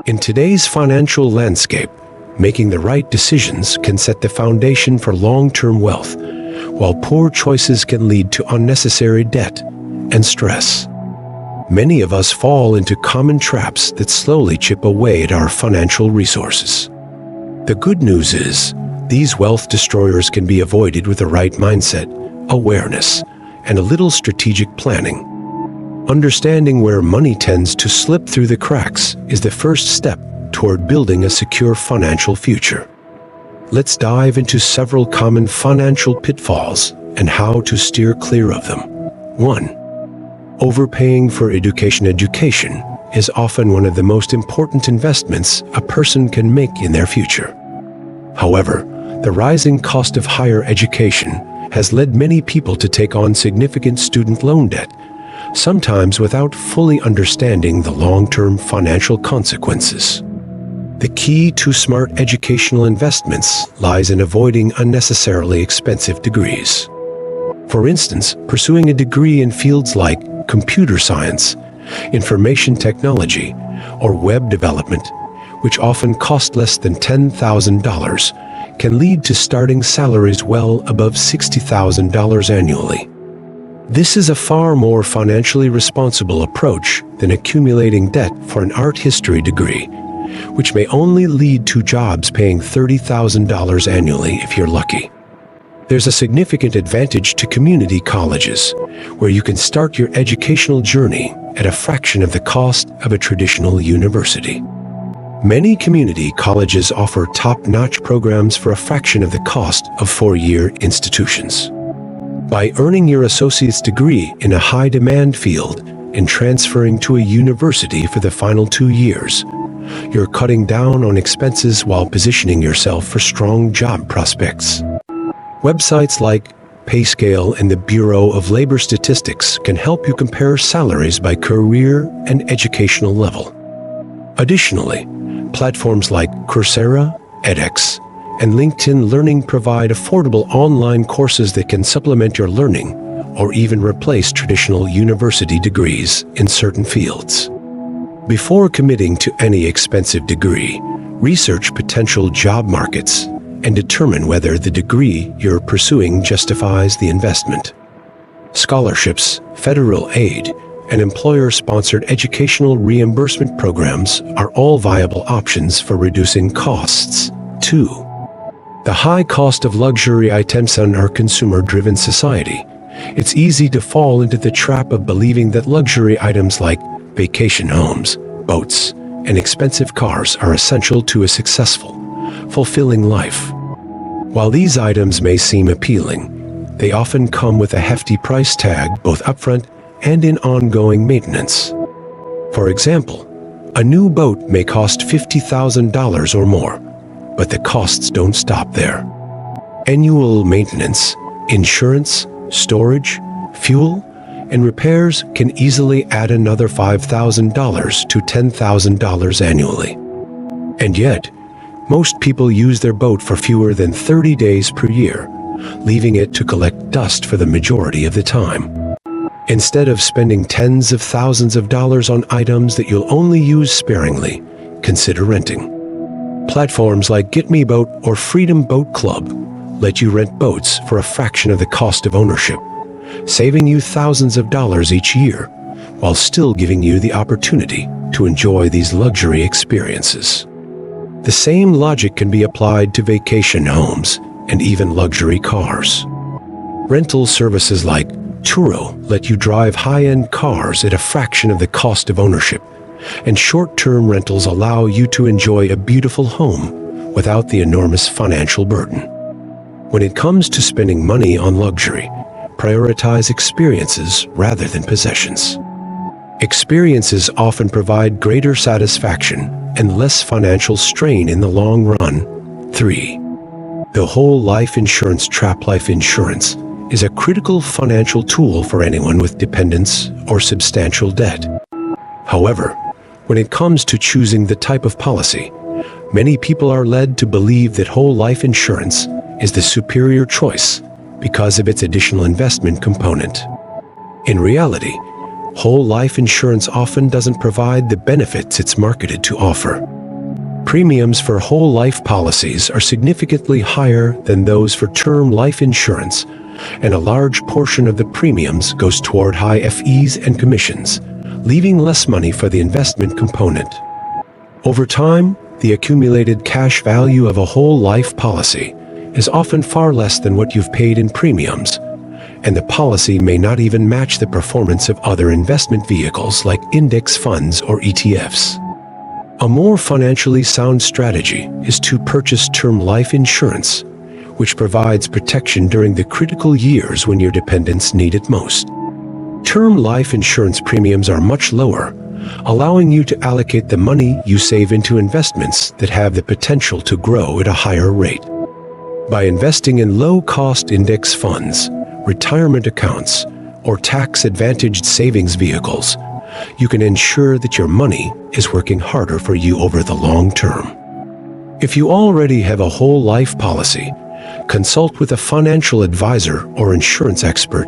In today's financial landscape, making the right decisions can set the foundation for long-term wealth, while poor choices can lead to unnecessary debt and stress. Many of us fall into common traps that slowly chip away at our financial resources. The good news is, these wealth destroyers can be avoided with the right mindset, awareness, and a little strategic planning. Understanding where money tends to slip through the cracks is the first step toward building a secure financial future. Let's dive into several common financial pitfalls and how to steer clear of them. 1. Overpaying for education. Education is often one of the most important investments a person can make in their future. However, the rising cost of higher education has led many people to take on significant student loan debt, sometimes without fully understanding the long-term financial consequences. The key to smart educational investments lies in avoiding unnecessarily expensive degrees. For instance, pursuing a degree in fields like computer science, information technology, or web development, which often cost less than $10,000, can lead to starting salaries well above $60,000 annually. This is a far more financially responsible approach than accumulating debt for an art history degree, which may only lead to jobs paying $30,000 annually if you're lucky. There's a significant advantage to community colleges, where you can start your educational journey at a fraction of the cost of a traditional university. Many community colleges offer top-notch programs for a fraction of the cost of four-year institutions. By earning your associate's degree in a high-demand field and transferring to a university for the final 2 years, you're cutting down on expenses while positioning yourself for strong job prospects. Websites like PayScale and the Bureau of Labor Statistics can help you compare salaries by career and educational level. Additionally, platforms like Coursera, edX, and LinkedIn Learning provide affordable online courses that can supplement your learning or even replace traditional university degrees in certain fields. Before committing to any expensive degree, research potential job markets and determine whether the degree you're pursuing justifies the investment. Scholarships, federal aid, and employer-sponsored educational reimbursement programs are all viable options for reducing costs. 2. The high cost of luxury items in our consumer-driven society. It's easy to fall into the trap of believing that luxury items like vacation homes, boats, and expensive cars are essential to a successful, fulfilling life. While these items may seem appealing, they often come with a hefty price tag both upfront and in ongoing maintenance. For example, a new boat may cost $50,000 or more, but the costs don't stop there. Annual maintenance, insurance, storage, fuel, and repairs can easily add another $5,000 to $10,000 annually. And yet, most people use their boat for fewer than 30 days per year, leaving it to collect dust for the majority of the time. Instead of spending tens of thousands of dollars on items that you'll only use sparingly, consider renting. Platforms like GetMeBoat or Freedom Boat Club let you rent boats for a fraction of the cost of ownership, saving you thousands of dollars each year, while still giving you the opportunity to enjoy these luxury experiences. The same logic can be applied to vacation homes and even luxury cars. Rental services like Turo let you drive high-end cars at a fraction of the cost of ownership, and short-term rentals allow you to enjoy a beautiful home without the enormous financial burden. When it comes to spending money on luxury, prioritize experiences rather than possessions. Experiences often provide greater satisfaction and less financial strain in the long run. 3. The whole life insurance trap. Life insurance is a critical financial tool for anyone with dependents or substantial debt. However, when it comes to choosing the type of policy, many people are led to believe that whole life insurance is the superior choice because of its additional investment component. In reality, whole life insurance often doesn't provide the benefits it's marketed to offer. Premiums for whole life policies are significantly higher than those for term life insurance, and a large portion of the premiums goes toward high fees and commissions, leaving less money for the investment component. Over time, the accumulated cash value of a whole life policy is often far less than what you've paid in premiums, and the policy may not even match the performance of other investment vehicles like index funds or ETFs. A more financially sound strategy is to purchase term life insurance, which provides protection during the critical years when your dependents need it most. Term life insurance premiums are much lower, allowing you to allocate the money you save into investments that have the potential to grow at a higher rate. By investing in low-cost index funds, retirement accounts, or tax-advantaged savings vehicles, you can ensure that your money is working harder for you over the long term. If you already have a whole life policy, consult with a financial advisor or insurance expert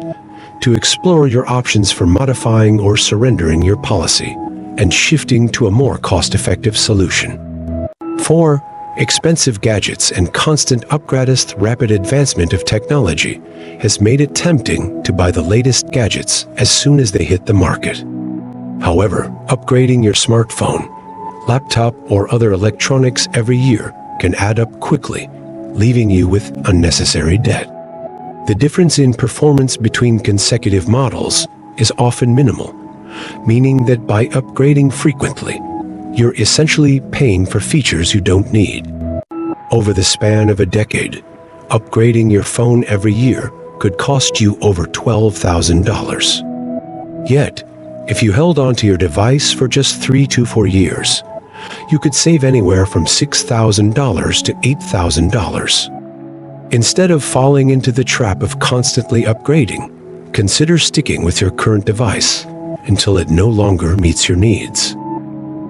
to explore your options for modifying or surrendering your policy and shifting to a more cost-effective solution. 4. Expensive gadgets and constant upgradist rapid advancement of technology has made it tempting to buy the latest gadgets as soon as they hit the market. However, upgrading your smartphone, laptop, or other electronics every year can add up quickly, leaving you with unnecessary debt. The difference in performance between consecutive models is often minimal, meaning that by upgrading frequently, you're essentially paying for features you don't need. Over the span of a decade, upgrading your phone every year could cost you over $12,000. Yet, if you held onto your device for just 3 to 4 years, you could save anywhere from $6,000 to $8,000. Instead of falling into the trap of constantly upgrading, consider sticking with your current device until it no longer meets your needs.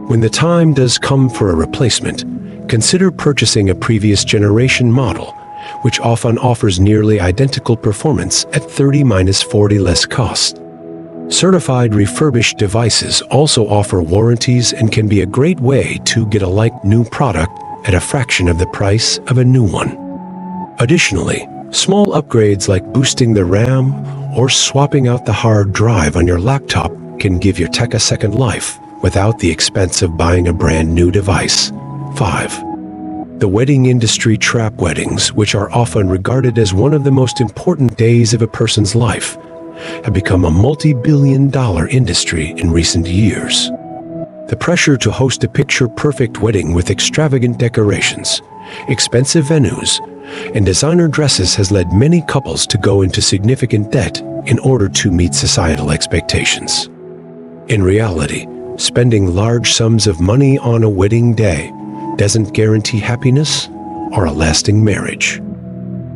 When the time does come for a replacement, consider purchasing a previous generation model, which often offers nearly identical performance at 30–40 less cost. Certified refurbished devices also offer warranties and can be a great way to get a like-new product at a fraction of the price of a new one. Additionally, small upgrades like boosting the RAM or swapping out the hard drive on your laptop can give your tech a second life without the expense of buying a brand new device. 5. The wedding industry trap weddings, which are often regarded as one of the most important days of a person's life, have become a multi-billion-dollar industry in recent years. The pressure to host a picture-perfect wedding with extravagant decorations, expensive venues, and designer dresses has led many couples to go into significant debt in order to meet societal expectations. In reality, spending large sums of money on a wedding day doesn't guarantee happiness or a lasting marriage.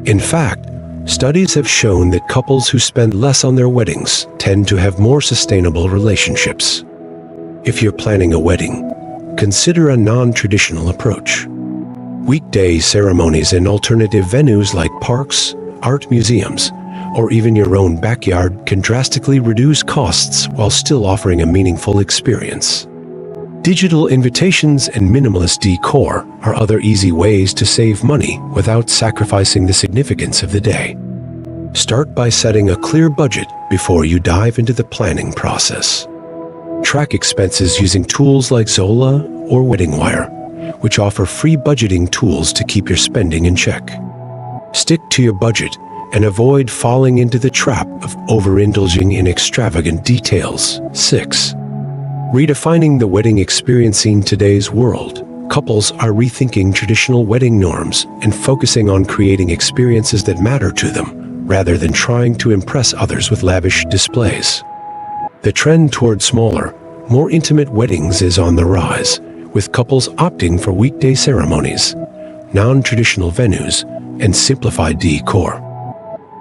In fact, studies have shown that couples who spend less on their weddings tend to have more sustainable relationships. If you're planning a wedding, consider a non-traditional approach. Weekday ceremonies in alternative venues like parks, art museums, or even your own backyard can drastically reduce costs while still offering a meaningful experience. Digital invitations and minimalist decor are other easy ways to save money without sacrificing the significance of the day. Start by setting a clear budget before you dive into the planning process. Track expenses using tools like Zola or WeddingWire, which offer free budgeting tools to keep your spending in check. Stick to your budget and avoid falling into the trap of overindulging in extravagant details. 6. Redefining the wedding experience in today's world, couples are rethinking traditional wedding norms and focusing on creating experiences that matter to them, rather than trying to impress others with lavish displays. The trend toward smaller, more intimate weddings is on the rise, with couples opting for weekday ceremonies, non-traditional venues, and simplified decor.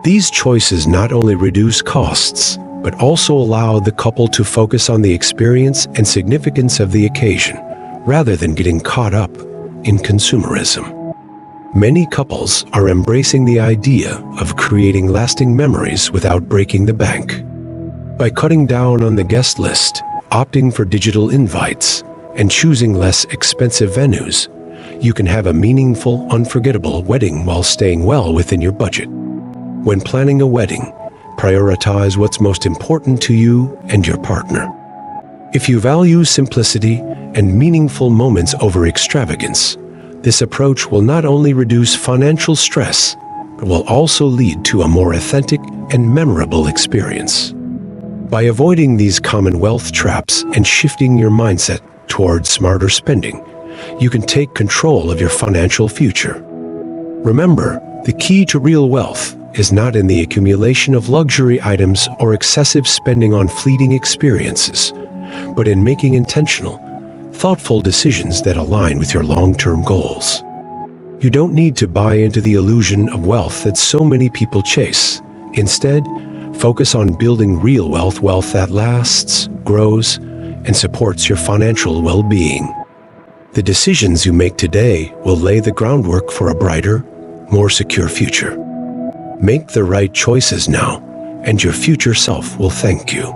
These choices not only reduce costs, but also allow the couple to focus on the experience and significance of the occasion, rather than getting caught up in consumerism. Many couples are embracing the idea of creating lasting memories without breaking the bank. By cutting down on the guest list, opting for digital invites, and choosing less expensive venues, you can have a meaningful, unforgettable wedding while staying well within your budget. When planning a wedding, prioritize what's most important to you and your partner. If you value simplicity and meaningful moments over extravagance, this approach will not only reduce financial stress, but will also lead to a more authentic and memorable experience. By avoiding these common wealth traps and shifting your mindset towards smarter spending, you can take control of your financial future. Remember, the key to real wealth is not in the accumulation of luxury items or excessive spending on fleeting experiences, but in making intentional, thoughtful decisions that align with your long-term goals. You don't need to buy into the illusion of wealth that so many people chase. Instead, focus on building real wealth that lasts, grows, and supports your financial well-being. The decisions you make today will lay the groundwork for a brighter, more secure future. Make the right choices now, and your future self will thank you.